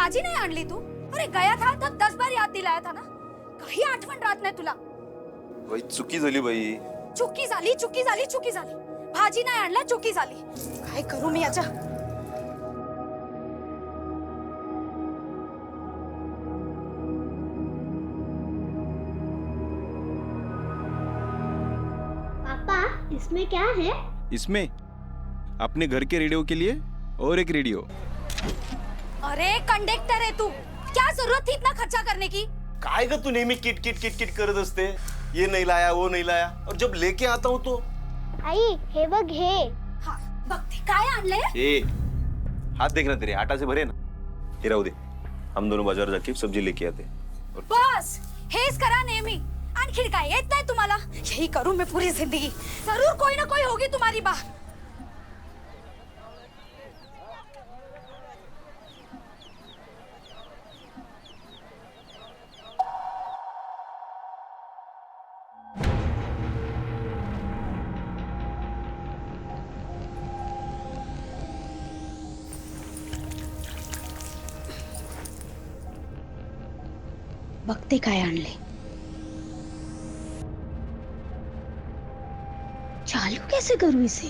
भाजी नाही आणली तू? अरे गया था तर 10 बार याद दिलाया था ना. काही आठवण राहत नाही तुला. बाई चुकी झाली बाई. चुकी झाली. भाजी नाही आणला, चुकी झाली. काय करू मी याच्या? पापा, इसमें क्या है? इसमें अपने घर के रेडियो के लिए और एक रेडियो. अरे कंडक्टर है तू, क्या जरूरत थी इतना खर्चा करने की? काय ग तू नेहमी किट किट किट किट करत असते. ये नहीं लाया वो नहीं लाया और जब लेके आता हूँ तो आई, हे बघ हे. हाँ बघते काय आणले. ए हाथ देखना तेरे आटा से भरे ना. ये राहू दे, हम दोनों बाजार जाके सब्जी लेके आते. बस हेच करा नेहमी. आणखी काय येत नाही तुम्हाला? यही करूं मैं पूरी जिंदगी. जरूर कोई ना कोई होगी तुम्हारी बा. बघते काय आणले. चालू कैसे करूं इसे?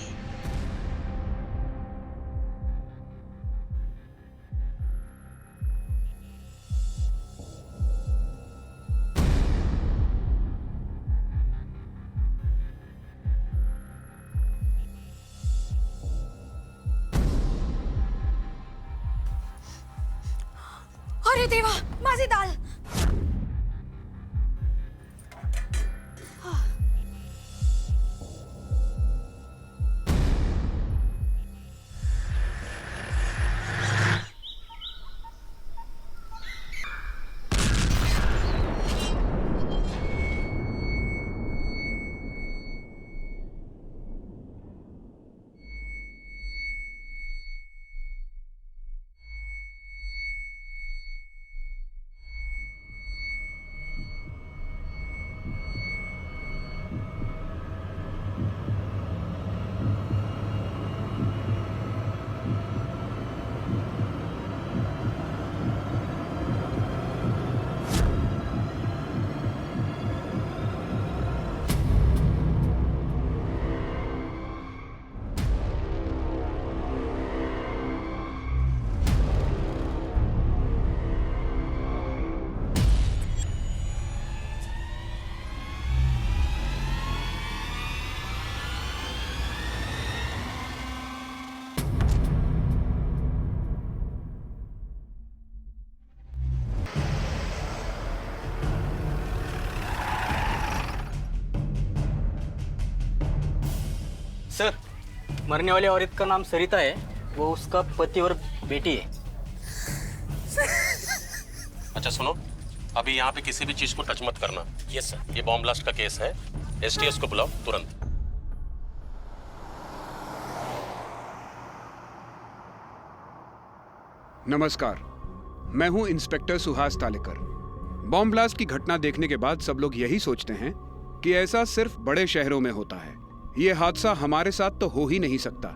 अरे देवा, माझी दाल. सर, मरने वाली औरत का नाम सरिता है. वो उसका पति और बेटी है. अच्छा सुनो, अभी यहाँ पे किसी भी चीज को टच मत करना. Yes sir. ये बॉम्ब ब्लास्ट का केस है. एसटीएस को बुलाओ तुरंत. नमस्कार, मैं हूं inspector Suhas Talekar. Bomb blast की घटना देखने के बाद सब लोग यही सोचते हैं कि ऐसा सिर्फ बड़े शहरों में होता है. ये हादसा हमारे साथ तो हो ही नहीं सकता.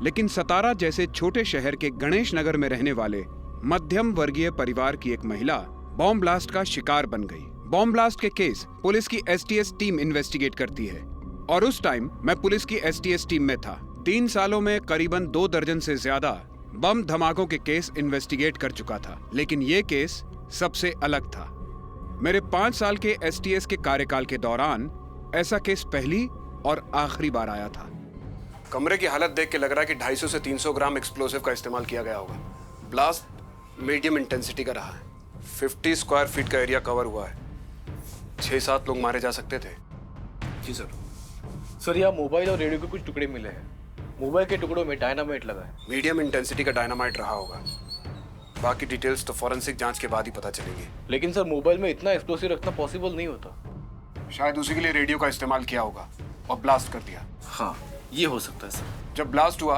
लेकिन सतारा जैसे छोटे शहर के गणेश नगर में रहने वाले मध्यम वर्गीय परिवार की एक महिला बॉम्ब ब्लास्ट का शिकार बन गई. बॉम्ब ब्लास्ट के केस पुलिस की एसटीएस टीम इन्वेस्टिगेट करती है और उस टाइम मैं पुलिस की एसटीएस टीम में था. 3 सालों में करीबन 2 दर्जन से ज्यादा बम धमाकों के केस इन्वेस्टिगेट कर चुका था. लेकिन ये केस सबसे अलग था. मेरे 5 साल के एसटीएस के कार्यकाल के दौरान ऐसा केस पहली और आखिरी बार आया था. कमरे की हालत देख के लग रहा है कि 250 से 300 ग्राम एक्सप्लोसिव का इस्तेमाल किया गया होगा. ब्लास्ट मीडियम इंटेंसिटी का रहा है. 50 स्क्वायर फीट का एरिया कवर हुआ है. 6-7 लोग मारे जा सकते थे. जी सर. सर, यहाँ मोबाइल और रेडियो के कुछ टुकड़े मिले हैं. मोबाइल के टुकड़ों में डायनामाइट लगा है. मीडियम इंटेंसिटी का डायनामाइट रहा होगा. बाकी डिटेल्स तो फॉरेंसिक जांच के बाद ही पता चलेंगी. लेकिन सर, मोबाइल में इतना एक्सप्लोसिव रखना पॉसिबल नहीं होता. शायद उसी के लिए रेडियो का इस्तेमाल किया होगा और ब्लास्ट कर दिया. हाँ, ये हो सकता है सर. जब ब्लास्ट हुआ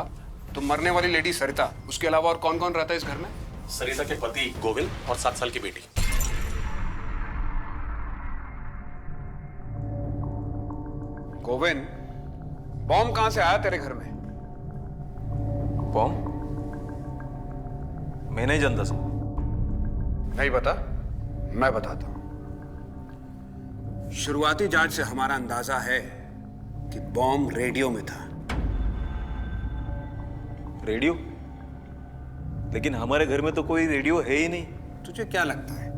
तो मरने वाली लेडी सरिता, उसके अलावा और कौन कौन रहता है इस घर में? सरिता के पति गोविंद और 7 साल की बेटी. गोविंद, बॉम्ब कहां से आया तेरे घर में? बॉम्ब? मैं नहीं जानता सर. नहीं बता, मैं बताता हूं। शुरुआती जांच से हमारा अंदाजा है कि बॉम्ब रेडियो में था। रेडियो? लेकिन हमारे घर में तो कोई रेडियो है ही नहीं। तुझे क्या लगता है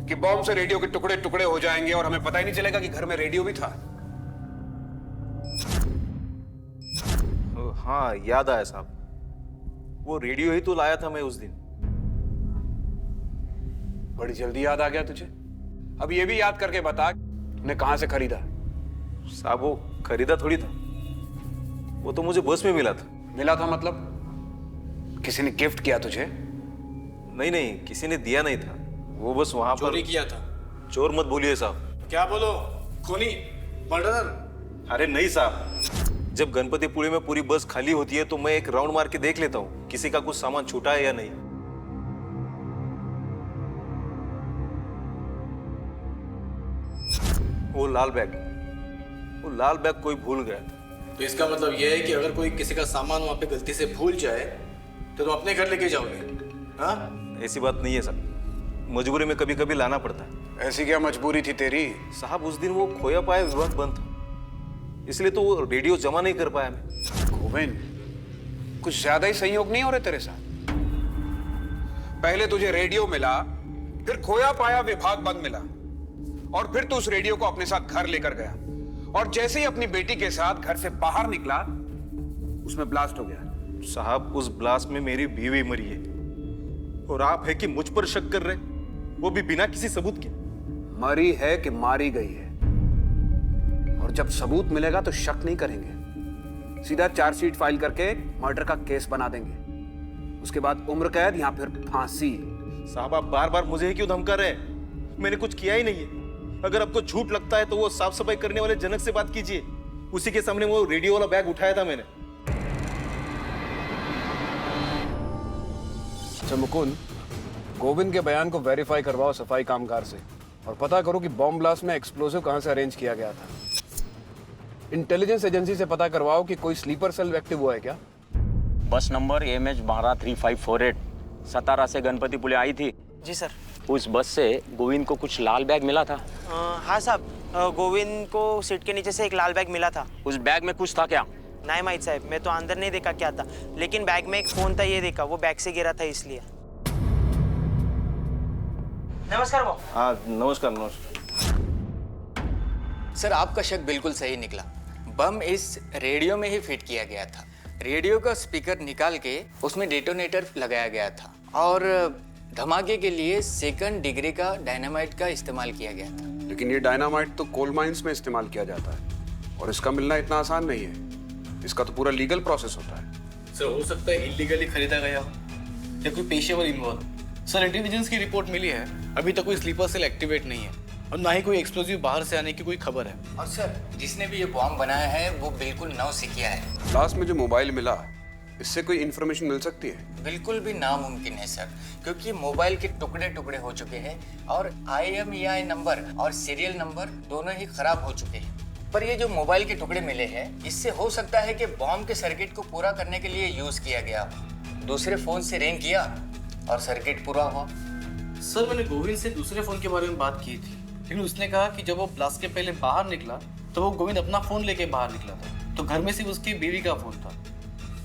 कि बॉम्ब से रेडियो के टुकड़े टुकड़े हो जाएंगे और हमें पता ही नहीं चलेगा कि घर में रेडियो भी था? हाँ, याद आया साहब, वो रेडियो ही तो लाया था मैं उस दिन। बड़ी जल्दी याद आ गया तुझे। अब ये भी याद करके बता, तूने कहां से खरीदा? साहब वो खरीदा थोड़ी था, वो तो मुझे बस में मिला था। मिला था मतलब किसी ने गिफ्ट किया तुझे? नहीं नहीं, किसी ने दिया नहीं था, वो बस वहां पर चोरी किया था। चोर मत बोलिए साहब। क्या बोलो? खूनी? मर्डरर? अरे नहीं साहब, जब गणपतिपुरी में पूरी बस खाली होती है तो मैं एक राउंड मार के देख लेता हूँ किसी का कुछ सामान छूटा है या नहीं। वो लाल बैग कोई भूल गया था। तो इसका मतलब यह है कि अगर कोई किसी का सामान वहां पे गलती से भूल जाए तो तुम अपने घर लेके जाओगे? हाँ? ऐसी बात नहीं है साहब, मजबूरी में कभी कभी लाना पड़ता है। ऐसी क्या मजबूरी थी तेरी? साहब उस दिन वो खोया पाया विभाग बंद था, इसलिए तो वो रेडियो जमा नहीं कर पाया मैं। गोविंद, कुछ ज्यादा ही संयोग नहीं हो रहे तेरे साथ? पहले तुझे रेडियो मिला, फिर खोया पाया विभाग बंद मिला, और फिर तू उस रेडियो को अपने साथ घर लेकर गया, और जैसे ही अपनी बेटी के साथ घर से बाहर निकला उसमें ब्लास्ट हो गया। साहब उस ब्लास्ट में मेरी बीवी मरी है, और आप है कि मुझ पर शक कर रहे, वो भी बिना किसी सबूत के। मरी है कि मारी गई है, और जब सबूत मिलेगा तो शक नहीं करेंगे, सीधा चार्जशीट फाइल करके मर्डर का केस बना देंगे, उसके बाद उम्र कैद या फिर फांसी। साहब आप बार बार मुझे ही क्यों धमका रहे हैं? मैंने कुछ किया ही नहीं है। अगर आपको झूठ लगता है तो वो साफ सफाई करने वाले जनक से बात कीजिए, उसी के सामने वो रेडियो वाला बैग उठाया था मैंने। अच्छा मुकुंद, गोविंद के बयान को वेरीफाई करवाओ सफाई कामगार से, और पता करो कि बॉम्ब ब्लास्ट में एक्सप्लोसिव कहां से अरेंज किया गया था। इंटेलिजेंस एजेंसी से पता करवाओ कि कोई स्लीपर सेल एक्टिव हुआ है क्या। बस नंबर MH123548 सतारा से गणपतिपुले आई थी। जी सर। उस बस से गोविंद को कुछ लाल बैग मिला था। हाँ साहब, गोविंद को सीट के नीचे से एक लाल बैग मिला था। उस बैग में कुछ था क्या? नहीं माहित साहब, मैं तो अंदर नहीं देखा क्या था, लेकिन बैग में एक फोन था, ये देखा, वो बैग से गिरा था इसलिए। नमस्कार वो। हाँ नमस्कार नमस्कार। सर आपका शक बिल्कुल सही निकला, बम इस रेडियो में ही फिट किया गया था। रेडियो का स्पीकर निकाल के उसमें डेटोनेटर लगाया गया था, और धमाके के लिए सेकंड डिग्री का डायनामाइट का इस्तेमाल किया गया था। लेकिन ये डायनामाइट तो कोल माइंस में इस्तेमाल किया जाता है, और इसका मिलना इतना आसान नहीं है, इसका तो पूरा लीगल प्रोसेस होता है। सर हो सकता है इलीगली खरीदा गया हो या कोई पेशेवर इन्वॉल्व। सर इंटेलिजेंस की रिपोर्ट मिली है, अभी तक कोई स्लीपर सेल एक्टिवेट नहीं है, और ना ही कोई एक्सप्लोजिव बाहर से आने की कोई खबर है। और सर जिसने भी ये बॉम्ब बनाया है वो बिल्कुल नौसिखिया है। लास्ट में जो मोबाइल मिला, इससे कोई इन्फॉर्मेशन मिल सकती है? बिल्कुल भी नामुमकिन है सर, क्योंकि मोबाइल के टुकड़े टुकड़े हो चुके हैं, और IMEI नंबर और सीरियल नंबर दोनों ही खराब हो चुके हैं। पर ये जो मोबाइल के टुकड़े मिले हैं, इससे हो सकता है कि बॉम्ब के सर्किट को पूरा करने के लिए यूज किया गया हो। दूसरे फोन से रिंग किया और सर्किट पूरा हुआ। सर मैंने गोविंद से दूसरे फोन के बारे में बात की थी, लेकिन उसने कहा कि जब वो ब्लास्ट के पहले बाहर निकला तो वो गोविंद अपना फोन लेके बाहर निकला था, तो घर में सिर्फ उसकी बीवी का फोन था,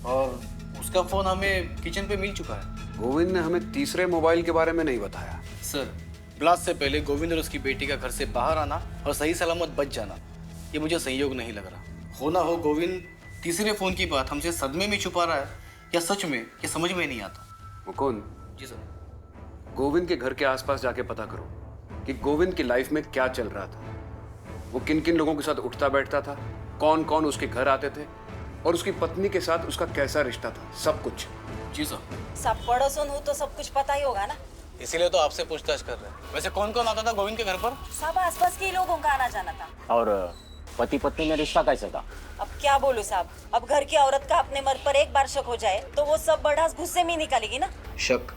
और उसका फोन हमें किचन पे मिल चुका है। गोविंद ने हमें तीसरे मोबाइल के बारे में नहीं बताया। सर ब्लास्ट से पहले गोविंद और उसकी बेटी का घर से बाहर आना और सही सलामत बच जाना, ये मुझे संयोग नहीं लग रहा। हो ना हो गोविंद तीसरे फोन की बात हमसे सदमे में छुपा रहा है, या सच में, ये समझ में नहीं आता। मुकुंद। जी सर। गोविंद के घर के आसपास जाके पता करो कि गोविंद की लाइफ में क्या चल रहा था, वो किन किन लोगों के साथ उठता बैठता था, कौन कौन उसके घर आते थे, और उसकी पत्नी के साथ उसका कैसा रिश्ता था, सब कुछ। जी सर। सब पड़ोसन हो तो सब कुछ पता ही होगा ना, इसीलिए तो आपसे पूछताछ कर रहे हैं। वैसे कौन कौन आता था गोविंद के घर पर? सब आसपास के लोगों का आना जाना था। और पति पत्नी में रिश्ता कैसे था? अब क्या बोलूं साहब, अब घर की औरत का अपने मर्द पर एक बार शक हो जाए तो वो सब बढ़ास गुस्से में ही निकालेगी ना। शक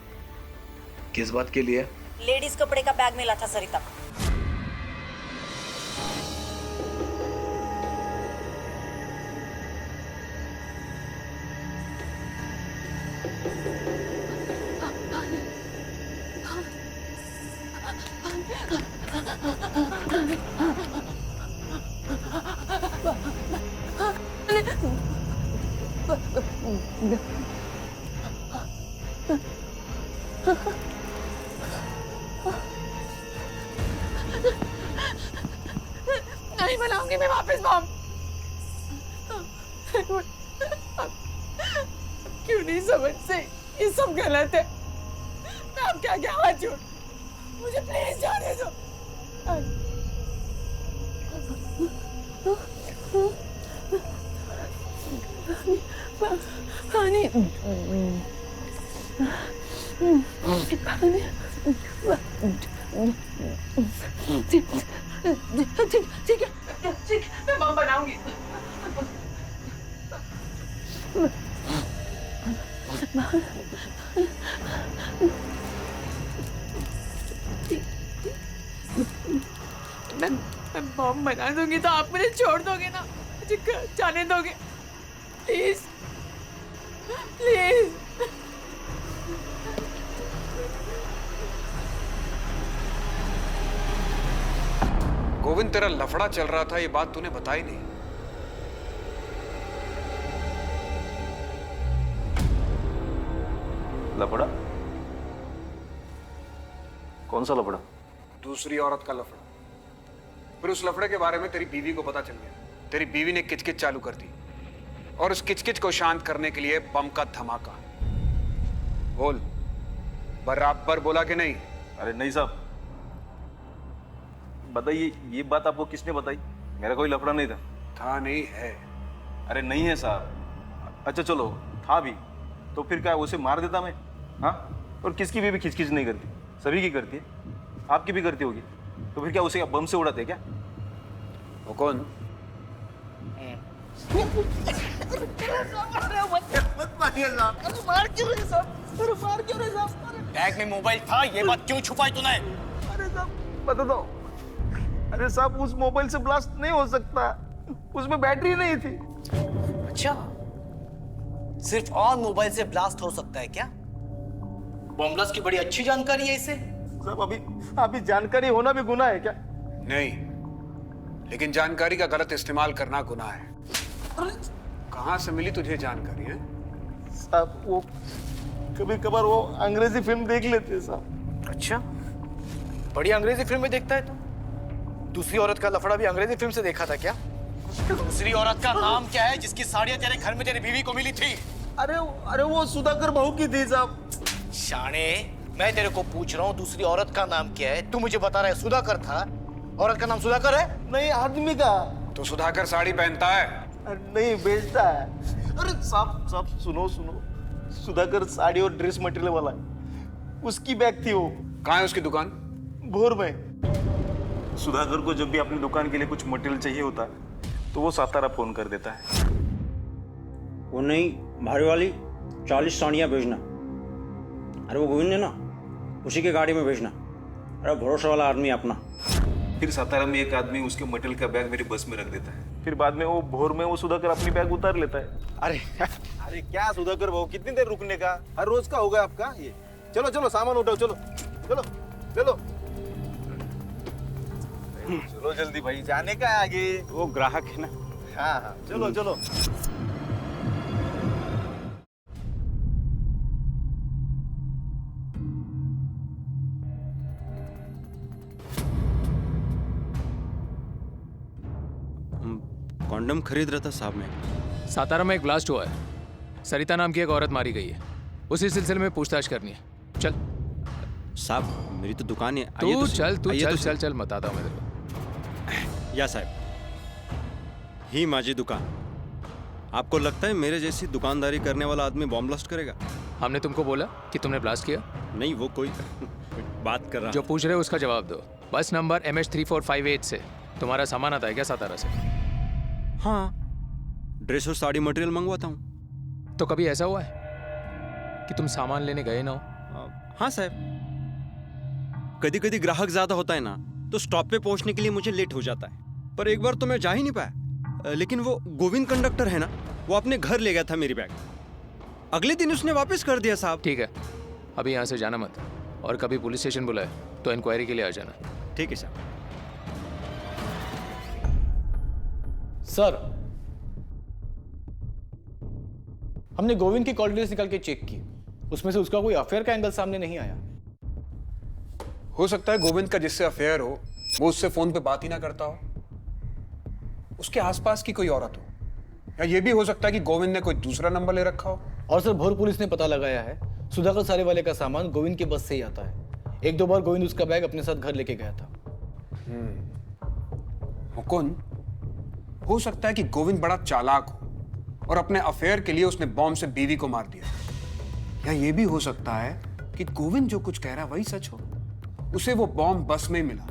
किस बात के लिए? लेडीज कपड़े का बैग मिला था सरिता। नहीं बनाऊंगी मैं वापस बम। क्यों नहीं समझते? ये सब गलत है। मैं अब क्या क्या हाथ जोड़, मुझे प्लीज जाने दो। पानी ठीक है, मैं बम बनाऊंगी। मैं बम बना दूंगी तो आप मुझे छोड़ दोगे ना? मुझे घर जाने दोगे? Please please. गोविंद, तेरा लफड़ा चल रहा था, ये बात तूने बताई नहीं। लफड़ा? कौन सा लफड़ा? दूसरी औरत का लफड़ा। फिर उस लफड़े के बारे में तेरी बीवी को पता चल गया। तेरी बीवी ने किचकिच चालू कर दी और उस किचकिच को शांत करने के लिए बम का धमाका। बोल, बराबर बोला कि नहीं? अरे नहीं साहब, बताइए ये बात आपको किसने बताई? मेरा कोई लफड़ा नहीं था नहीं है। अरे नहीं है साहब। अच्छा चलो, था भी तो फिर क्या उसे मार देता मैं? हाँ, और किसकी भी खिचखिच नहीं करती, सभी की करती है। आपकी भी करती होगी, तो फिर क्या उसे बम से उड़ाते क्या? वो कौन? बैग में मोबाइल था, ये बात क्यों छुपाई तूने? अरे साहब बता दो। अरे साहब, उस मोबाइल से ब्लास्ट नहीं हो सकता, उसमें बैटरी नहीं थी। अच्छा, सिर्फ ऑन मोबाइल से ब्लास्ट हो सकता है क्या? बम ब्लास्ट की बड़ी अच्छी जानकारी है इसे। साहब अभी जानकारी होना भी गुनाह है क्या? नहीं, लेकिन जानकारी का गलत इस्तेमाल करना गुनाह है। कहाँ से मिली तुझे जानकारी है? साहब वो कभी कभार वो अंग्रेजी फिल्म देख लेते हैं साहब। अच्छा, बड़ी अंग्रेजी फिल्में देखता है तो? दूसरी औरत का लफड़ा भी अंग्रेजी फिल्म से देखा था क्या? दूसरी औरत का नाम क्या है जिसकी साड़ियां तेरे घर में तेरी बीवी को मिली थी? अरे वो सुधाकर बहू की थी साहब। शाने, मैं तेरे को पूछ रहा हूँ दूसरी औरत का नाम क्या है? तू मुझे बता रहा है सुधाकर था। औरत का नाम सुधाकर है? नहीं, आदमी का। तो सुधाकर साड़ी पहनता है? नहीं, बेचता है। अरे साहब सुनो, सुधाकर साड़ी और ड्रेस मटेरियल वाला है, उसकी बैग थी वो। कहाँ है उसकी दुकान? भोर में। सुधाकर को जब भी अपनी दुकान के लिए कुछ मटेरियल चाहिए होता है तो वो सातारा फोन कर देता है। वो नहीं, भारी वाली 40 साड़ियाँ भेजना। अरे वो गोविंद है ना, उसी के गाड़ी में भेजना। अरे भरोसा वाला आदमी अपना। फिर सातारा में एक आदमी उसके मटेरियल का बैग मेरी बस में रख देता है। फिर बाद में वो भोर में वो सुधाकर अपनी बैग उतार लेता है। अरे क्या सुधाकर भाऊ, कितनी देर रुकने का? हर रोज का होगा आपका ये। चलो सामान उठाओ, चलो चलो जल्दी भाई, जाने का है आगे। वो ग्राहक है ना। हाँ चलो। कॉन्डम खरीद रहा था साहब मैं। सातारा में एक ब्लास्ट हुआ है, सरिता नाम की एक औरत मारी गई है। उसी सिलसिले में पूछताछ करनी है। चल साहब, मेरी तो दुकान है। तू चल बताता हूँ मैं तेरे को। या साहब, ही माझी दुकान। आपको लगता है मेरे जैसी दुकानदारी करने वाला आदमी बॉम्ब ब्लास्ट करेगा? हमने तुमको बोला कि तुमने ब्लास्ट किया? नहीं, वो कोई बात कर रहा। जो पूछ रहे हो उसका जवाब दो। बस नंबर MH3458 से तुम्हारा सामान आता है क्या सातारा से? हाँ, ड्रेस और साड़ी मटेरियल मंगवाता हूँ। तो कभी ऐसा हुआ है कि तुम सामान लेने गए ना हो? हाँ साहब, कभी कभी ग्राहक ज्यादा होता है ना, तो स्टॉप पे पहुंचने के लिए मुझे लेट हो जाता है। पर एक बार तो मैं जा ही नहीं पाया। लेकिन वो गोविंद कंडक्टर है ना, वो अपने घर ले गया था मेरी बैग। अगले दिन उसने वापस कर दिया साहब। ठीक है, अभी यहाँ से जाना मत। और कभी पुलिस स्टेशन बुलाए तो इंक्वायरी के लिए आ जाना। ठीक है साहब। सर, हमने गोविंद की कॉल डिटेल्स निकाल के चेक की, उसमें से उसका कोई अफेयर का एंगल सामने नहीं आया। हो सकता है गोविंद का जिससे अफेयर हो वो उससे फोन पे बात ही ना करता हो, उसके आसपास की कोई औरत हो, या ये भी हो सकता है कि गोविंद ने कोई दूसरा नंबर ले रखा हो। और सर, भोर पुलिस ने पता लगाया है सुधाकर सारे वाले का सामान गोविंद के बस से ही आता है। एक दो बार गोविंद उसका बैग अपने साथ घर लेके गया था। मुकुंद, हो सकता है कि गोविंद बड़ा चालाक हो और अपने अफेयर के लिए उसने बॉम्ब से बीवी को मार दिया, या ये भी हो सकता है कि गोविंद जो कुछ कह रहा है वही सच हो, उसे वो बॉम्ब बस में मिला।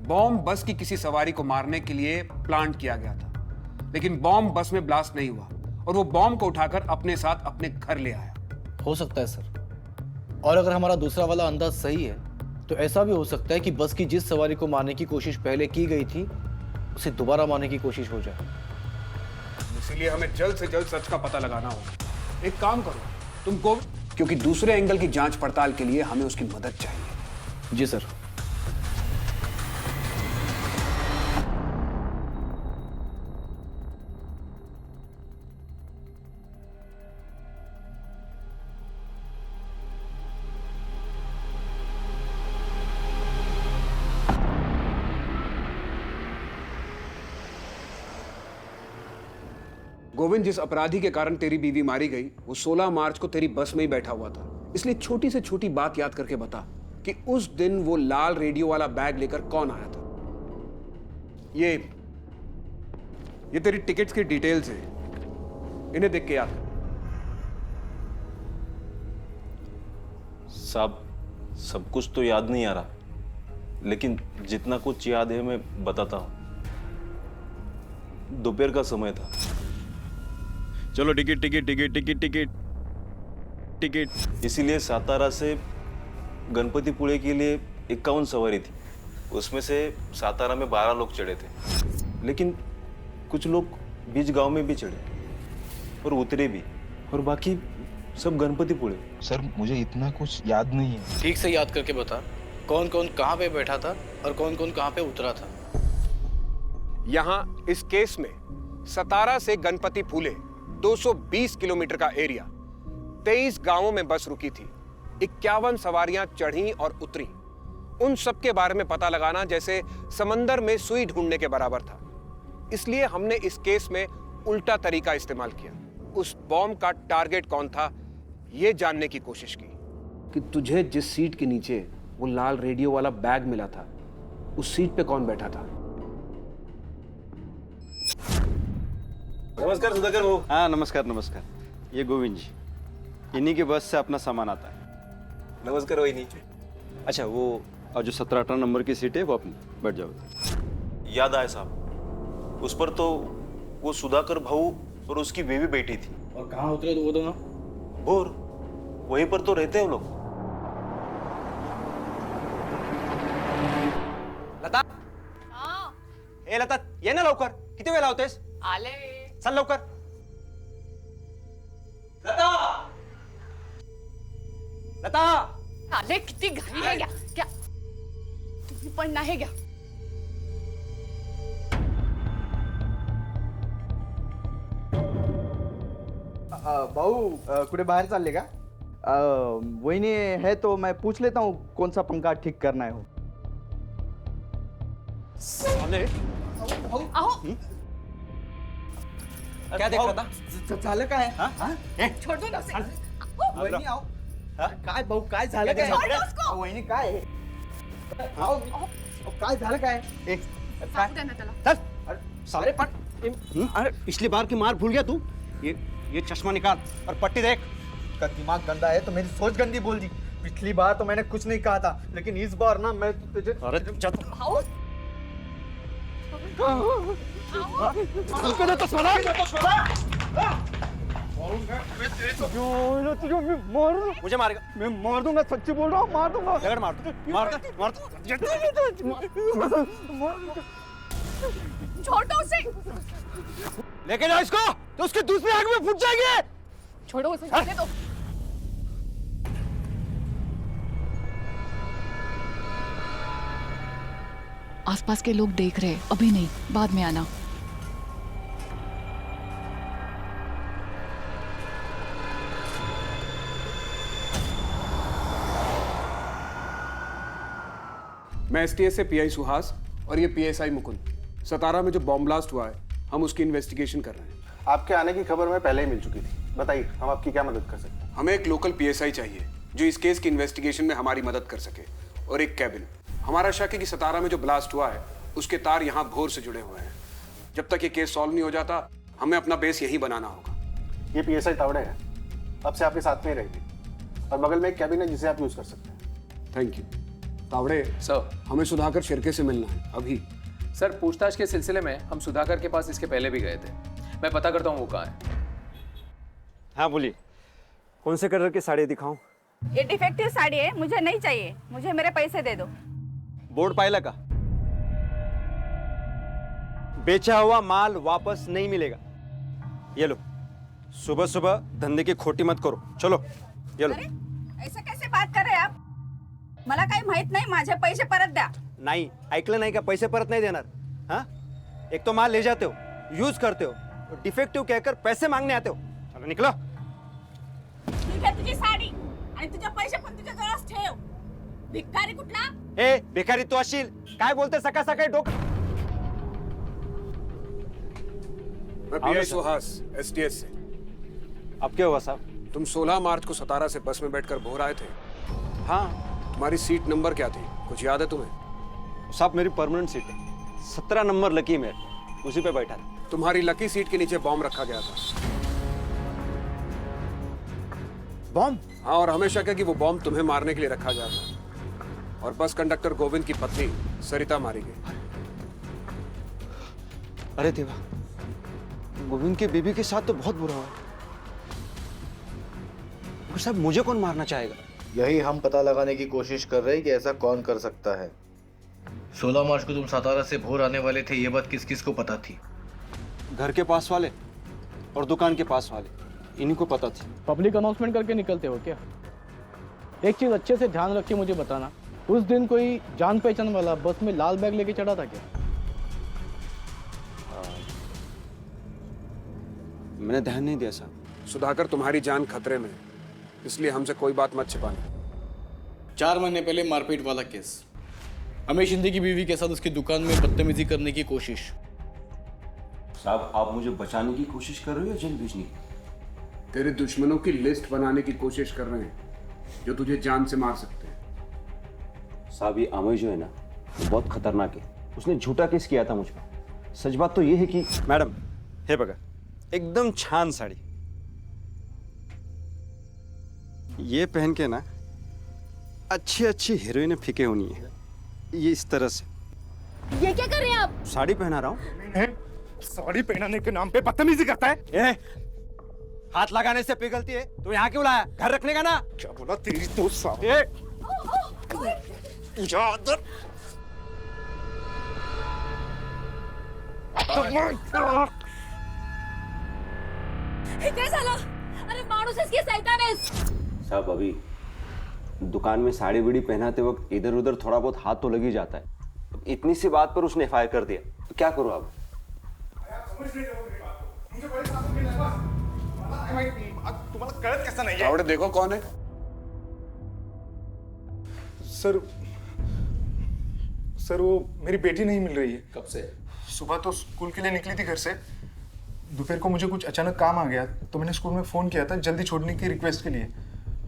बॉम्ब बस की किसी सवारी को मारने के लिए प्लांट किया गया था, लेकिन बॉम्ब बस में ब्लास्ट नहीं हुआ और वो बॉम्ब को उठाकर अपने साथ अपने घर ले आया। हो सकता है सर। और अगर हमारा दूसरा वाला अंदाज सही है तो ऐसा भी हो सकता है कि बस की जिस सवारी को मारने की कोशिश पहले की गई थी उसे दोबारा मारने की कोशिश हो जाए। इसीलिए हमें जल्द से जल्द सच का पता लगाना होगा। एक काम करो, तुम गोविंद, क्योंकि दूसरे एंगल की जांच पड़ताल के लिए हमें उसकी मदद चाहिए। जी सर। गोविंद, जिस अपराधी के कारण तेरी बीवी मारी गई वो 16 मार्च को तेरी बस में ही बैठा हुआ था, इसलिए छोटी से छोटी बात याद करके बता कि उस दिन वो लाल रेडियो वाला बैग लेकर कौन आया था। ये तेरी टिकट्स की डिटेल्स है, इन्हें देख के याद कर। साहब, सब कुछ तो याद नहीं आ रहा, लेकिन जितना कुछ याद है मैं बताता हूँ। दोपहर का समय था। चलो ticket ticket ticket ticket ticket ticket. इसीलिए सातारा से गणपतिपुळे के लिए 51 सवारी थी, उसमें से सातारा में 12 लोग चढ़े थे, लेकिन कुछ लोग बीच गांव में भी चढ़े और उतरे भी, और बाकी सब गणपतिपुळे। सर, मुझे इतना कुछ याद नहीं है। ठीक से याद करके बता, कौन कौन कहाँ पे बैठा था और कौन कौन कहाँ पे उतरा था। यहां इस केस में सतारा से गणपतिपुळे 220 किलोमीटर का एरिया, 23 गांवों में बस रुकी थी, 51 सवारियां चढ़ी और उतरी। उन सब के बारे में पता लगाना जैसे समंदर में सुई ढूंढने के बराबर था। इसलिए हमने इस केस में उल्टा तरीका इस्तेमाल किया। उस बॉम्ब का टारगेट कौन था यह जानने की कोशिश की कि तुझे जिस सीट के नीचे वो लाल रेडियो वाला बैग मिला था उस सीट पे कौन बैठा था। नमस्कार सुधाकर भाऊ। हाँ नमस्कार नमस्कार, ये गोविंद जी, इन्हीं के बस से अपना सामान आता है। नमस्कार वहीनी। अच्छा, वो और जो 17-18 नंबर की सीट है वो अपनी बैठ जाओ। याद आया साहब, उस पर तो वो सुधाकर भाऊ और उसकी बीवी बैठी थी। और कहाँ उतरे तो वो दोनों? भोर, वहीं पर तो रहते हैं वो लोग। लता, ए लता, ये ना लवकर, किती वेळ लावतेस? आले. चल लवकर. लता, लता. आले, किती घाई आहे क्या? तुम्ही पण नाही घ्या. भाऊ कुठे बाहेर चालले का? वहिनी है तो मैं पूछ लेता हूँ कौन सा पंखा ठीक करना है. साले, क्या देख रहा था? झालं काय? छोड़ दो ना उसे. वहिनी आओ. काय भाऊ काय झालं काय? छोड़ दो उसको. वहिनी काय? आओ. काय झालं काय? एक सांगू दे ना त्याला. चल. साले पण, अरे पिछली बार की मार भूल गया तू? ये चश्मा निकाल और पट्टी देख. का दिमाग गंदा है तो मेरी सोच गंदी बोल दी. पिछली बार तो मैंने कुछ नहीं कहा था, लेकिन इस बार ना मैं तुझे. अरे चल. मुझे मारेगा? मैं मार दूंगा, सच्ची बोल रहा हूँ, मार दूंगा. लगड़ मार छोड़ दो उसे. लेके जाओ इसको, तो उसकी दूसरी आंख में फूट जाएगी. छोड़ो उसे, जाने दो. आसपास के लोग देख रहे हैं, अभी नहीं, बाद में आना। मैं एसटीएस से पीआई सुहास और ये पीएसआई मुकुंद। सतारा में जो बॉम्ब ब्लास्ट हुआ है, हम उसकी इन्वेस्टिगेशन कर रहे हैं। आपके आने की खबर मैं पहले ही मिल चुकी थी। बताइए, हम आपकी क्या मदद कर सकते हैं? हमें एक लोकल पीएसआई चाहिए जो इस केस की इन्वेस्टिगेशन में हमारी मदद कर सके, और एक कैबिन। हमारा शक है कि सतारा में जो ब्लास्ट हुआ है उसके तार यहाँ भोर से जुड़े हुए हैं। जब तक ये केस सॉल्व नहीं हो जाता, हमें अपना बेस यही बनाना होगा। ये पीएसआई तावड़े है, अब से आपके साथ में ही रहेगी, और बगल में एक कैबिन है जिसे आप यूज कर सकते हैं। Thank you. तावड़े सर, हमें सुधाकर शिर्के से मिलना है अभी। सर, पूछताछ के सिलसिले में हम सुधाकर के पास इसके पहले भी गए थे। मैं पता करता हूँ वो कहाँ है। हाँ बोलिए, कौन से कलर की साड़ी दिखाऊं? ये डिफेक्टिव साड़ी है, मुझे नहीं चाहिए, मुझे मेरे पैसे दे दो। बोर्ड पायला का बेचा हुआ माल वापस नहीं मिलेगा। ये लो, सुबह सुबह धंधे की खोटी मत करो। चलो ये लो। ऐसा कैसे बात कर रहे आप? मला काही माहित नाही, माझे पैसे परत द्या। नाही ऐकलं नाही का? पैसे परत नहीं देणार? हाँ, एक तो माल ले जाते हो, यूज करते हो, डिफेक्टिव कहकर पैसे मांगने आते हो। चलो निकलो। ठीक आहे तुझी साडी आणि तुझे पैसे पण तुझ्या जवळच ठेव। भिकारी कुठला? ए भिकारी तू अशील काय बोलते सकाळ सकाळी डोकं? मैं पीआई सुहास एसटीएस से। अब क्या हुआ साहब? तुम 16 मार्च को सतारा से बस में बैठकर भोर आए थे। हाँ, तुम्हारी सीट नंबर क्या थी, कुछ याद है तुम्हें? साहब मेरी परमानेंट सीट है, 17 नंबर लकी में, उसी पे बैठा था। तुम्हारी लकी सीट के नीचे बॉम्ब रखा गया था। बॉम्ब? हाँ, और हमेशा क्या कि वो बॉम्ब तुम्हें मारने के लिए रखा गया था, और बस कंडक्टर गोविंद की पत्नी सरिता मारी गई। अरे देवा, गोविंद की बीबी के साथ तो बहुत बुरा हुआ। साहब मुझे कौन मारना चाहेगा? यही हम पता लगाने की कोशिश कर रहे हैं कि ऐसा कौन कर सकता है। 16 मार्च को तुम सतारा से भोर आने वाले थे, ये बात किस किस को पता थी? घर के पास वाले और दुकान के पास वाले, इन्हीं को पता थी। पब्लिक अनाउंसमेंट करके निकलते हो क्या? एक चीज अच्छे से ध्यान रख के मुझे बताना, उस दिन कोई जान पहचान वाला बस में लाल बैग लेके चढ़ा था क्या? मैंने ध्यान नहीं दिया साहब। सुधाकर, तुम्हारी जान खतरे में है, इसलिए हमसे कोई बात मत छिपाना। 4 महीने पहले मारपीट वाला केस, हमें शिंदे की बीवी के साथ उसकी दुकान में बदतमीजी करने की कोशिश। साहब आप मुझे बचाने की कोशिश कर रहे हो या जेल भेजने की? तेरे दुश्मनों की लिस्ट बनाने की कोशिश कर रहे हैं जो तुझे जान से मार सकते हैं। साहब ये अमय जो है ना, वो बहुत खतरनाक है। उसने झूठा केस किया था मुझ पर। सच बात तो ये है कि मैडम हे बघा, एकदम छान साड़ी, ये पहन के ना अच्छी अच्छी हीरोइनें फीके होनी है। ये इस तरह से। ये क्या कर रहे हैं आप? साड़ी पहना रहा हूँ। साड़ी पहनाने के नाम पे बदतमीजी करता है। हाथ लगाने से पिघलती है तो यहाँ क्यों लाया? घर रखने का ना। क्या बोला तेरी तो साड़ी? काय झालं? अरे माणूस आहेस की शैतान आहेस? साहब अभी दुकान में साड़ी बीड़ी पहनाते वक्त इधर उधर थोड़ा बहुत हाथ तो लग ही जाता है। इतनी सी बात पर उसने एफआईआर कर दिया, तो क्या करूं अब? तुम्हाला कळत कैसा नहीं है? तावड़े देखो कौन है? सर वो मेरी बेटी नहीं मिल रही है। कब से? सुबह तो स्कूल के लिए निकली थी घर से, दोपहर को मुझे कुछ अचानक काम आ गया तो मैंने स्कूल में फ़ोन किया था जल्दी छोड़ने की रिक्वेस्ट के लिए,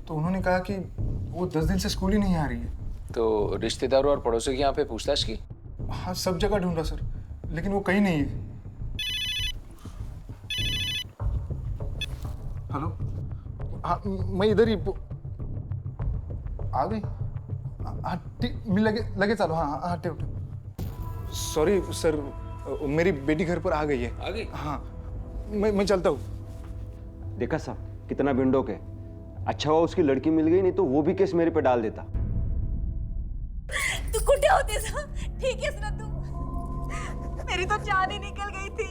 तो उन्होंने कहा कि वो 10 दिन से स्कूल ही नहीं आ रही है। तो रिश्तेदारों और पड़ोसियों के यहाँ पे पूछताछ की? हाँ सब जगह ढूंढा सर, लेकिन वो कहीं नहीं है। हेलो, हाँ मैं इधर ही आ गई। हाँ ठीक, मैं लगे चालो। हाँ हाँ ठेव ठेव। सॉरी सर, मेरी बेटी घर पर आ गई है। आ गई? हाँ मैं चलता हूँ। देखा साहब कितना बिंडोक है। अच्छा हुआ उसकी लड़की मिल गई, नहीं तो वो भी केस मेरे पे डाल देता। तू कुठे होतीस? ठीक है ना तू? मेरी तो जान ही निकल गई थी।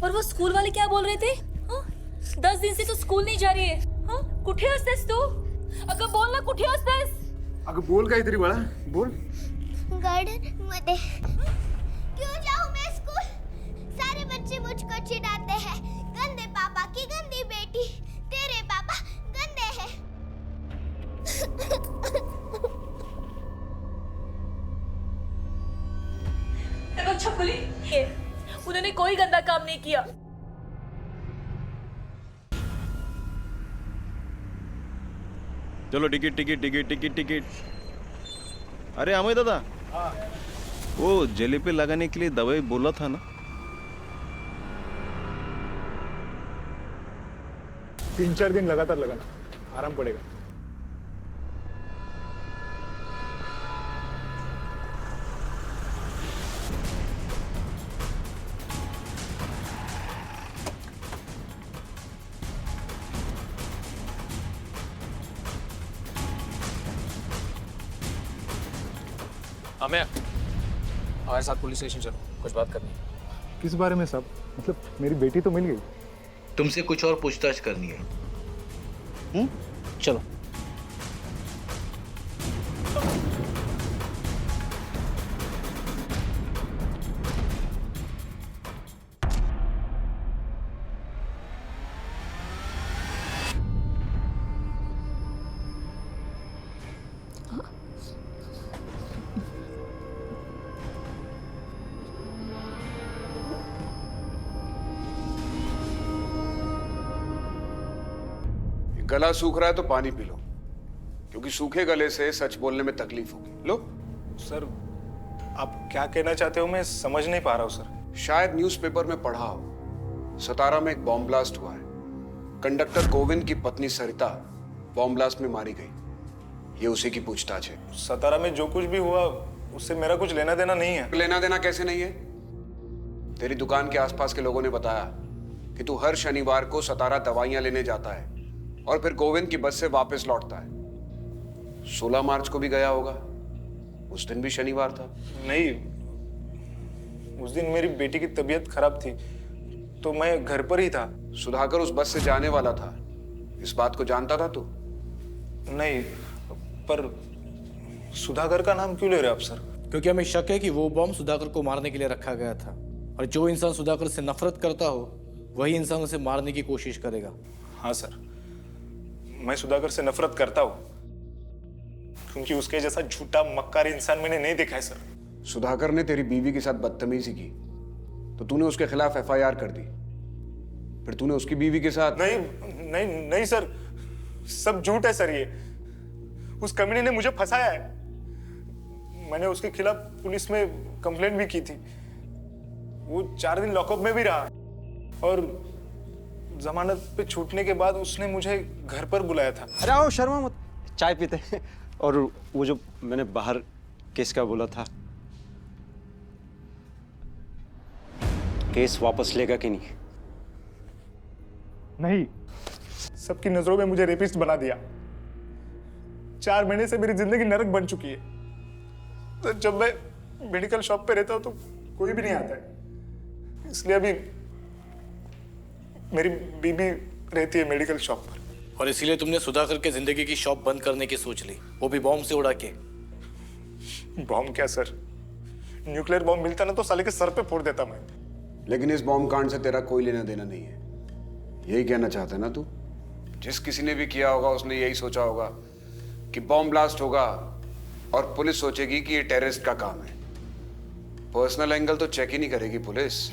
और वो स्कूल वाले क्या बोल रहे थे? 10 दिन से तो स्कूल नहीं जा रही है। हाँ, कुठे असतेस तू? अगं बोल ना, कुठे असतेस? अगं बोल काहीतरी बाळा, बोल। गार्डन मध्ये। क्यों जाऊं मैं स्कूल? सारे बच्चे मुझको चिढ़ाते हैं, गंदे पापा की गंदी बेटी, तेरे पापा गंदे हैं। हेलो छकुली, उन्होंने कोई गंदा काम नहीं किया। चलो ticket ticket ticket ticket ticket. अरे अमय दादा, वो जेली पे लगाने के लिए दवाई बोला था ना? 3-4 दिन लगातार लगाना, आराम पड़ेगा। अमेय, हमारे साथ पुलिस स्टेशन चलो, कुछ बात करनी है। किस बारे में साहब? मतलब मेरी बेटी तो मिल गई। तुमसे कुछ और पूछताछ करनी है। चलो। गला सूख रहा है तो पानी पी लो, क्योंकि सूखे गले से सच बोलने में तकलीफ होगी। लो। सर, आप क्या कहना चाहते हो मैं समझ नहीं पा रहा हूँ सर। शायद न्यूज़पेपर में पढ़ा हो, सतारा में एक बॉम्ब ब्लास्ट हुआ है। कंडक्टर गोविंद की पत्नी सरिता बॉम्ब ब्लास्ट में मारी गई। ये उसी की पूछताछ है। सतारा में जो कुछ भी हुआ उससे मेरा कुछ लेना देना नहीं है। लेना देना कैसे नहीं है? तेरी दुकान के आसपास के लोगों ने बताया कि तू हर शनिवार को सतारा दवाइयां लेने जाता है और फिर गोविंद की बस से वापस लौटता है। 16 मार्च को भी गया होगा, उस दिन भी शनिवार था। नहीं, उस दिन मेरी बेटी की तबीयत खराब थी तो मैं घर पर ही था। सुधाकर उस बस से जाने वाला था, इस बात को जानता था तू? नहीं, पर सुधाकर का नाम क्यों ले रहे आप सर? क्योंकि हमें शक है कि वो बॉम्ब सुधाकर को मारने के लिए रखा गया था, और जो इंसान सुधाकर से नफरत करता हो वही इंसान उसे मारने की कोशिश करेगा। हाँ सर, मैं सुधाकर से नफरत करता हूँ क्योंकि उसके जैसा झूठा मक्कार इंसान मैंने नहीं देखा है सर। सुधाकर ने तेरी बीवी के साथ बदतमीजी की तो तूने उसके खिलाफ FIR कर दी, फिर तूने उसकी बीवी के साथ। नहीं नहीं नहीं सर, सब झूठ है सर। ये उस कमीने ने मुझे फंसाया है। मैंने उसके खिलाफ पुलिस में कंप्लेंट भी की थी। वो 4 दिन लॉकअप में भी रहा और जमानत पे छूटने के बाद उसने मुझे घर पर बुलाया था। अरे आओ, शर्मा मत, चाय पीते हैं। और वो जो मैंने बाहर केस का बोला था, केस वापस लेगा कि नहीं? नहीं, सबकी नजरों में मुझे रेपिस्ट बना दिया। 4 महीने से मेरी जिंदगी नरक बन चुकी है। तो जब मैं मेडिकल शॉप पे रहता हूँ तो कोई भी नहीं आता है, इसलिए अभी मेरी बीबी रहती है मेडिकल शॉप पर। और इसीलिए तुमने सुधाकर के जिंदगी की शॉप बंद करने की सोच ली, वो भी बॉम्ब से उड़ा के। बॉम्ब क्या सर, न्यूक्लियर बॉम्ब मिलता ना तो साले के सर पे फोड़ देता मैं। लेकिन इस बॉम्ब कांड से तेरा कोई लेना देना नहीं है, यही कहना चाहता है ना तू? जिस किसी ने भी किया होगा उसने यही सोचा होगा कि बॉम्ब ब्लास्ट होगा और पुलिस सोचेगी कि ये टेररिस्ट का काम है। पर्सनल एंगल तो चेक ही नहीं करेगी पुलिस।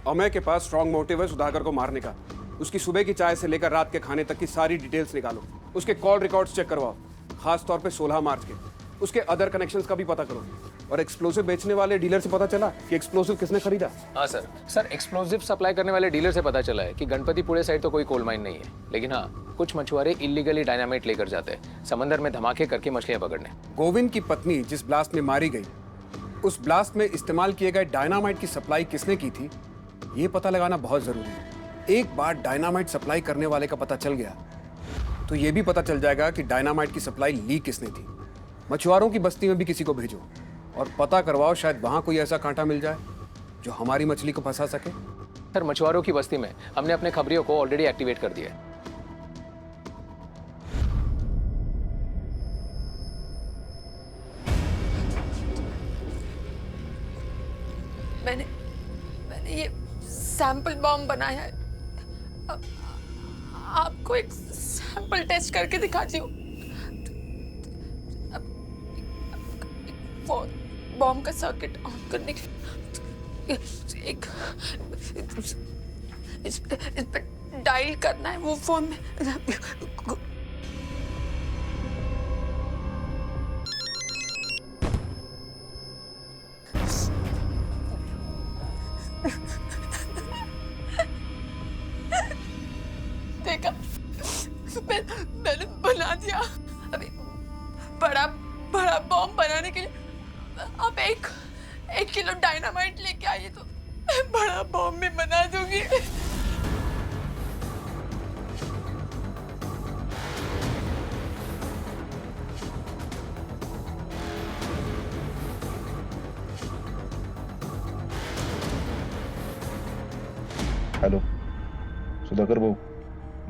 अमय के पास स्ट्रॉन्ग मोटिव है सुधाकर को मारने का। उसकी सुबह की चाय से लेकर रात के खाने तक की सारी डिटेल्स निकालो, उसके कॉल रिकॉर्ड्स चेक करवाओ, खास तौर पे 16 मार्च के। उसके अदर कनेक्शंस का भी पता करो। और एक्सप्लोसिव बेचने वाले डीलर से पता चला कि एक्सप्लोसिव किसने खरीदा। हाँ सर, एक्सप्लोसिव सप्लाई करने वाले डीलर से पता चला है कि गणपतिपुरे साइड तो कोई कोल माइन नहीं है, लेकिन हाँ, कुछ मछुआरे इलीगली डायनामाइट लेकर जाते हैं समंदर में धमाके करके मछलियां पकड़ने। गोविंद की पत्नी जिस ब्लास्ट में मारी गई, उस ब्लास्ट में इस्तेमाल किए गए डायनामाइट की सप्लाई किसने की थी, ये पता लगाना बहुत जरूरी है। एक बार डायनामाइट सप्लाई करने वाले का पता चल गया तो ये भी पता चल जाएगा कि डायनामाइट की सप्लाई लीक किसने थी। मछुआरों की बस्ती में भी किसी को भेजो और पता करवाओ, शायद वहां कोई ऐसा कांटा मिल जाए जो हमारी मछली को फंसा सके। सर, मछुआरों की बस्ती में हमने अपने खबरियों को ऑलरेडी एक्टिवेट कर दिया है। मैंने ये सैंपल बॉम्ब बनाया है। आपको एक सैंपल टेस्ट करके दिखाती हूँ। फोन बॉम्ब का सर्किट ऑन करने के लिए इस पे डायल करना है वो फोन में। देखा, मैंने बना दिया। अभी बड़ा बॉम्ब बनाने के लिए आप एक किलो डायनामाइट लेके आइए तो बड़ा बॉम्ब में बना दूंगी। हेलो सुधाकर भाऊ,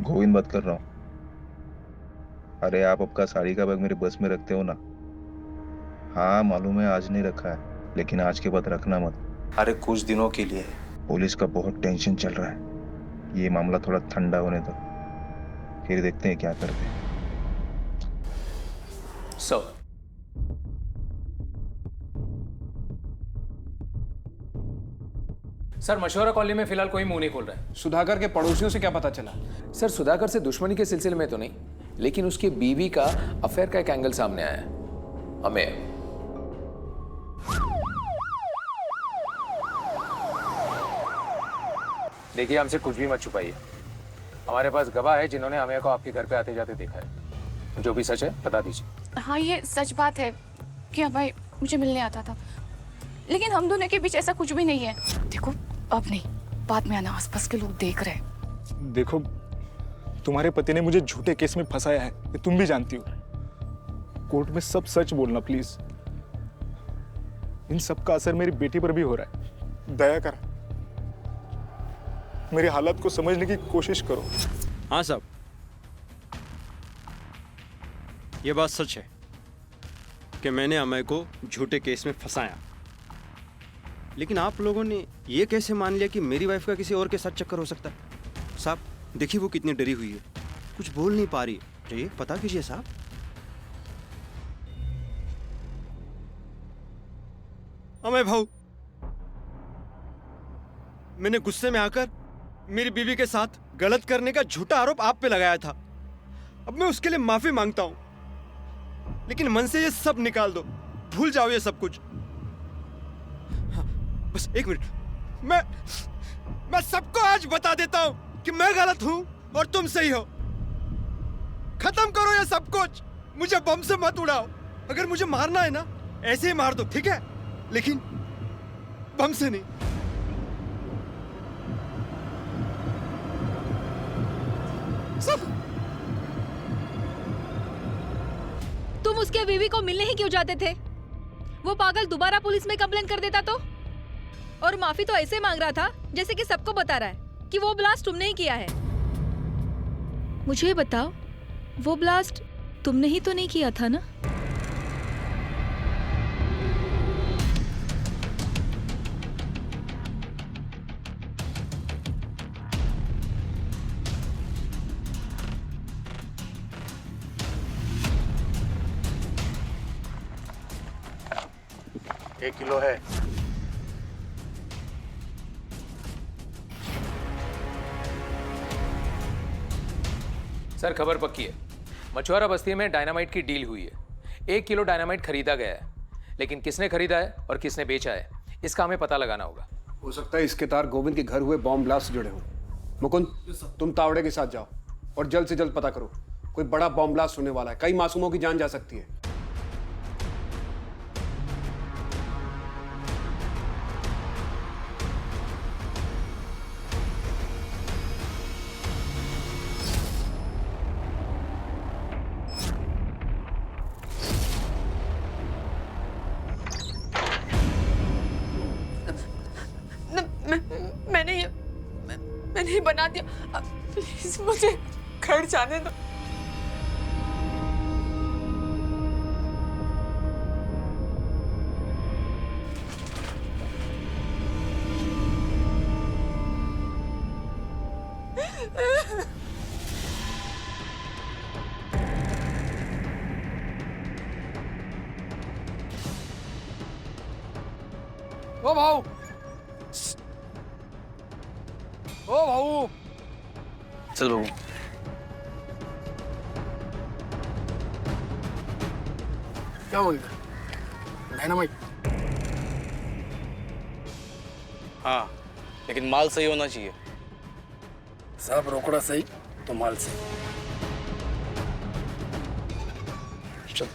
गोविंद बात कर रहा हूँ। अरे आप आपका साड़ी का बैग मेरे बस में रखते हो ना? हाँ मालूम है आज नहीं रखा है, लेकिन आज के बाद रखना मत। अरे कुछ दिनों के लिए। पुलिस का बहुत टेंशन चल रहा है, ये मामला थोड़ा ठंडा होने दो, फिर देखते हैं क्या करते हैं। सर मशवरा कॉलोनी में फिलहाल कोई मुंह नहीं खोल रहा है। सुधाकर के पड़ोसियों से क्या पता चला? सर सुधाकर से दुश्मनी के सिलसिले में तो नहीं, लेकिन उसकी बीवी का अफेयर का एक एंगल सामने आया है। हमें देखिए, हमसे कुछ भी मत छुपाइए। हमारे पास गवाह है जिन्होंने हमें को आपके घर पे आते जाते देखा है। जो भी सच है बता दीजिए। हाँ, ये सच बात है कि भाई मुझे मिलने आता था, लेकिन हम दोनों के बीच ऐसा कुछ भी नहीं है। देखो, अब नहीं, बाद में आना, आसपास के लोग देख रहे हैं। देखो, तुम्हारे पति ने मुझे झूठे केस में फंसाया है, ये तुम भी जानती हो। कोर्ट में सब सच बोलना प्लीज। इन सब का असर मेरी बेटी पर भी हो रहा है। दया कर, मेरी हालत को समझने की कोशिश करो। हाँ साहब, ये बात सच है कि मैंने अमय को झूठे केस में फंसाया, लेकिन आप लोगों ने ये कैसे मान लिया कि मेरी वाइफ का किसी और के साथ चक्कर हो सकता है? साहब देखिए, वो कितनी डरी हुई है, कुछ बोल नहीं पा रही है। चाहिए पता कीजिए साहब। अमय भाऊ, मैंने गुस्से में आकर मेरी बीवी के साथ गलत करने का झूठा आरोप आप पे लगाया था। अब मैं उसके लिए माफी मांगता हूं, लेकिन मन से ये सब निकाल दो, भूल जाओ ये सब कुछ। हाँ, बस एक मिनट, मैं सबको आज बता देता हूं कि मैं गलत हूं और तुम सही हो। खत्म करो ये सब कुछ, मुझे बम से मत उड़ाओ। अगर मुझे मारना है ना, ऐसे ही मार दो, ठीक है, लेकिन बम से नहीं। सब तुम उसके बीवी को मिलने ही क्यों जाते थे? वो पागल दोबारा पुलिस में कंप्लेन कर देता तो? और माफी तो ऐसे मांग रहा था जैसे कि सबको बता रहा है कि वो ब्लास्ट तुमने ही किया है। मुझे बताओ, वो ब्लास्ट तुमने ही तो नहीं किया था ना? एक किलो है। सर खबर पक्की है, मछुआरा बस्ती में डायनामाइट की डील हुई है। 1 किलो डायनामाइट खरीदा गया है, लेकिन किसने खरीदा है और किसने बेचा है, इसका हमें पता लगाना होगा। हो सकता है इसके तार गोविंद के घर हुए बॉम्ब ब्लास्ट से जुड़े हों। मुकुंद, तुम तावड़े के साथ जाओ और जल्द से जल्द पता करो। कोई बड़ा बॉम्ब ब्लास्ट होने वाला है, कई मासूमों की जान जा सकती है। मैंने ही बना दिया, प्लीज मुझे घर जाने दो। ओ भाऊ, ओ भाऊ, चल बाबू। क्या बोलते? डायनामाइट? हाँ, लेकिन माल सही होना चाहिए। सब रोकड़ा सही तो माल सही। चल।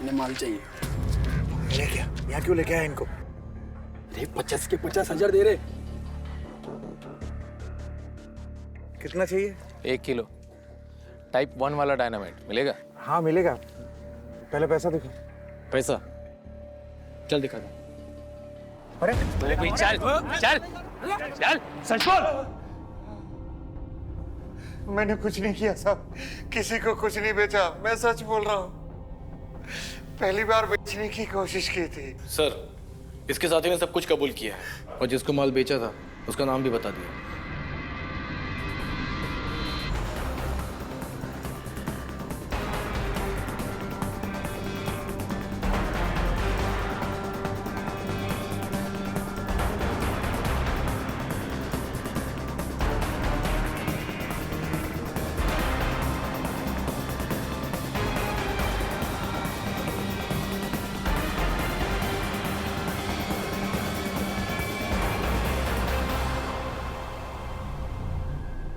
इन्हें माल चाहिए। ले क्या? यहाँ क्यों लेके आया इनको? अरे 50 के 50,000 दे रहे। कितना चाहिए? 1 किलो टाइप 1 वाला डायनामाइट मिलेगा? हाँ मिलेगा, पहले पैसा दिखा। पैसा? चल दिखा दो। अरे चल चल चल, सच बोल। मैंने कुछ नहीं किया साहब, किसी को कुछ नहीं बेचा, मैं सच बोल रहा हूँ। पहली बार बेचने की कोशिश की थी। सर, इसके साथी ने सब कुछ कबूल किया है और जिसको माल बेचा था उसका नाम भी बता दिया।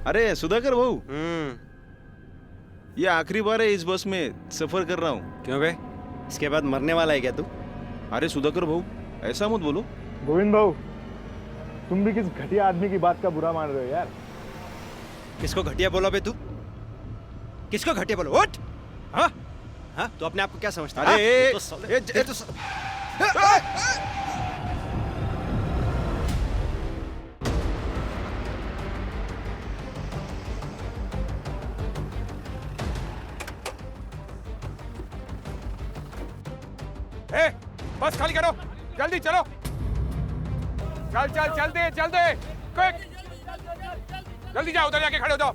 अरे सुधाकर भाऊ, ये आखिरी बार है इस बस में सफर कर रहा हूँ। क्यों बे? इसके बाद मरने वाला है क्या तू? अरे सुधाकर भाऊ, ऐसा मत बोलो। गोविंद भाऊ, तुम भी किस घटिया आदमी की बात का बुरा मान रहे हो यार। किसको घटिया बोला बे तू? किसको घटिया बोला? उठ! हाँ? हाँ? तू अपने आप को क्या समझता है? अरे बस खाली करो, जल्दी चलो। चल चल चल दे, चल दे, क्विक, जल्दी जाओ, उधर जाके खड़े हो जाओ।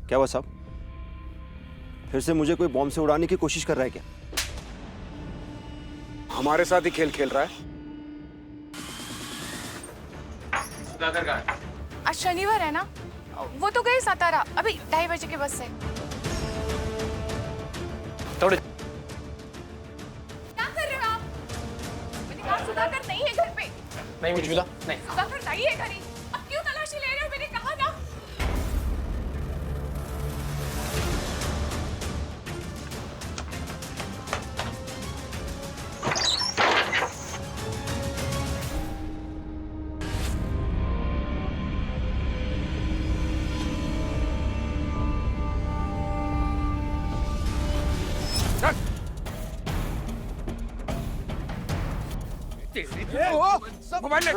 क्या हुआ साहब? फिर से मुझे कोई बॉम्ब से उड़ाने की कोशिश कर रहा है क्या? हमारे साथ ही खेल खेल रहा है। आज शनिवार है ना, वो तो गए सातारा, अभी 2:30 बजे की बस से। थोड़े क्या कर रहे हो आप? मैंने कहा सुधाकर नहीं है घर पे। नहीं मुझे मिला नहीं। सुधाकर नहीं है घर ही। अब क्यों तलाशी ले रहे हो? मैंने कहा ना। मोबाइल ले।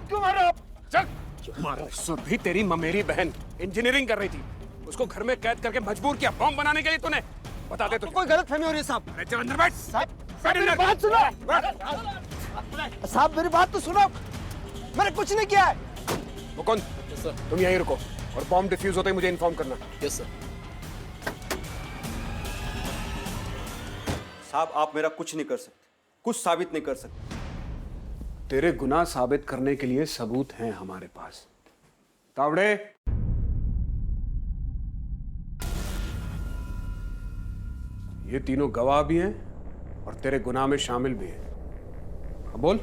क्यों मारा आप? चल। क्यों मारा? सुरभि तेरी ममेरी बहन इंजीनियरिंग कर रही थी, उसको घर में कैद करके मजबूर किया बॉम्ब बनाने के लिए तूने। बता दे, तो कोई गलत फहमी हो रही है साहब। अरे चल अंदर बैठ। मेरी बात सुनो। साहब मेरी बात तो सुनो, मैंने कुछ नहीं किया है। वो कौन? तुम यहीं रुको और बॉम्ब डिफ्यूज होते ही मुझे इन्फॉर्म करना। Yes sir. साहब आप मेरा कुछ नहीं कर सकते, कुछ साबित नहीं कर सकते। तेरे गुनाह साबित करने के लिए सबूत हैं हमारे पास। तावड़े, ये तीनों गवाह भी हैं और तेरे गुनाह में शामिल भी हैं। अब बोल,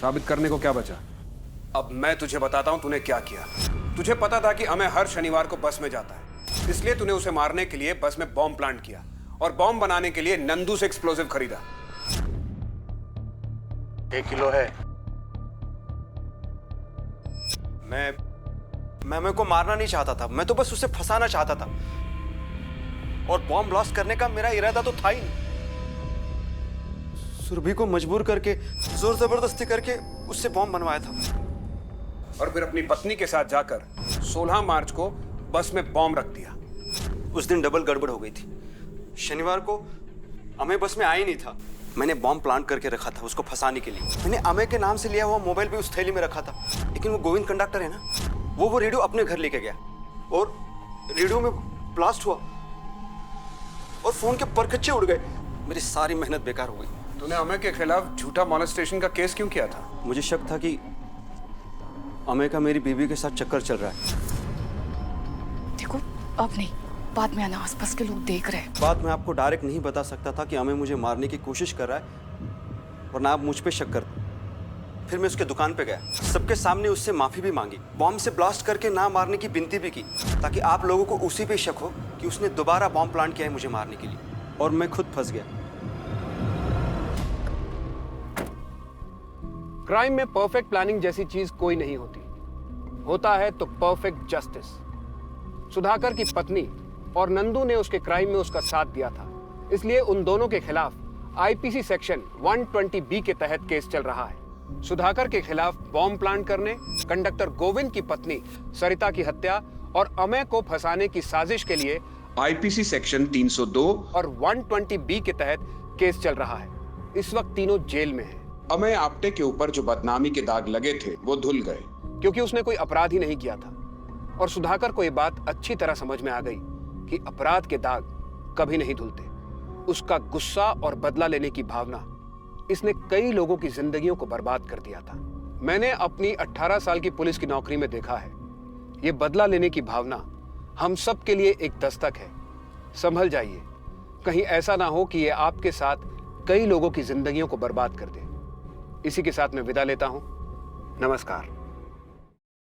साबित करने को क्या बचा? अब मैं तुझे बताता हूं तूने क्या किया। तुझे पता था कि अमय हर शनिवार को बस में जाता है, इसलिए तूने उसे मारने के लिए बस में बॉम्ब प्लांट किया और बॉम्ब बनाने के लिए नंदू से एक्सप्लोसिव खरीदा। 1 किलो है। मैं को मारना नहीं चाहता था, मैं तो बस उसे फंसाना चाहता था और बॉम्ब ब्लास्ट करने का मेरा इरादा तो था ही नहीं। सुरभि को मजबूर करके जोर जबरदस्ती करके उससे बॉम्ब बनवाया था। और फिर अपनी पत्नी के साथ जाकर 16 मार्च को बस में बॉम्ब रख दिया। उस दिन डबल गड़बड़ हो गई थी। शनिवार को अमेय बस में आ ही नहीं था। मैंने बॉम्ब प्लांट करके रखा था उसको फंसाने के लिए। मैंने अमेय के नाम से लिया हुआ मोबाइल भी उस थैली में रखा था, लेकिन वो गोविंद कंडक्टर है ना, वो रेडियो अपने घर लेके गया और रेडियो में ब्लास्ट हुआ और फोन के परखच्चे उड़ गए। मेरी सारी मेहनत बेकार हो गई। तूने अमेय के खिलाफ झूठा मॉलेस्टेशन का केस क्यों किया था? मुझे शक था कि अमेय का मेरी बीवी के साथ चक्कर चल रहा है। देखो अब नहीं, बाद में आना, आसपास के लोग देख रहे हैं। बात मैं आपको डायरेक्ट नहीं बता सकता था कि अमेय मुझे मारने की कोशिश कर रहा है, वरना आप मुझ पे शक करते। फिर मैं उसके दुकान पे गया, सबके सामने उससे माफी भी मांगी, बॉम्ब से ब्लास्ट करके ना मारने की विनती भी की, ताकि आप लोगों को उसी पे शक हो कि उसने दोबारा बॉम्ब प्लांट किया है मुझे मारने के लिए। और मैं खुद फंस गया। क्राइम में परफेक्ट प्लानिंग जैसी चीज कोई नहीं होती, होता है तो परफेक्ट जस्टिस। सुधाकर की पत्नी और नंदू ने उसके क्राइम में उसका साथ दिया था, इसलिए उन दोनों के खिलाफ आईपीसी सेक्शन 120B के तहत केस चल रहा है। सुधाकर के खिलाफ बॉम्ब प्लांट करने, कंडक्टर गोविंद की पत्नी सरिता की हत्या और अमेय को फंसाने की साजिश के लिए आईपीसी सेक्शन 302 और 120B के तहत केस चल रहा है। इस वक्त तीनों जेल में हैं। अमेय आप्टे के ऊपर जो बदनामी के दाग लगे थे वो धुल गए, क्योंकि उसने कोई अपराध ही नहीं किया था। और सुधाकर को ये बात अच्छी तरह समझ में आ गई कि अपराध के दाग कभी नहीं धुलते। उसका गुस्सा और बदला लेने की भावना, इसने कई लोगों की जिंदगियों को बर्बाद कर दिया था। मैंने अपनी 18 साल की पुलिस की नौकरी में देखा है, ये बदला लेने की भावना हम सब के लिए एक दस्तक है। संभल जाइए, कहीं ऐसा ना हो कि ये आपके साथ कई लोगों की जिंदगियों को बर्बाद कर दे। इसी के साथ मैं विदा लेता हूं। नमस्कार।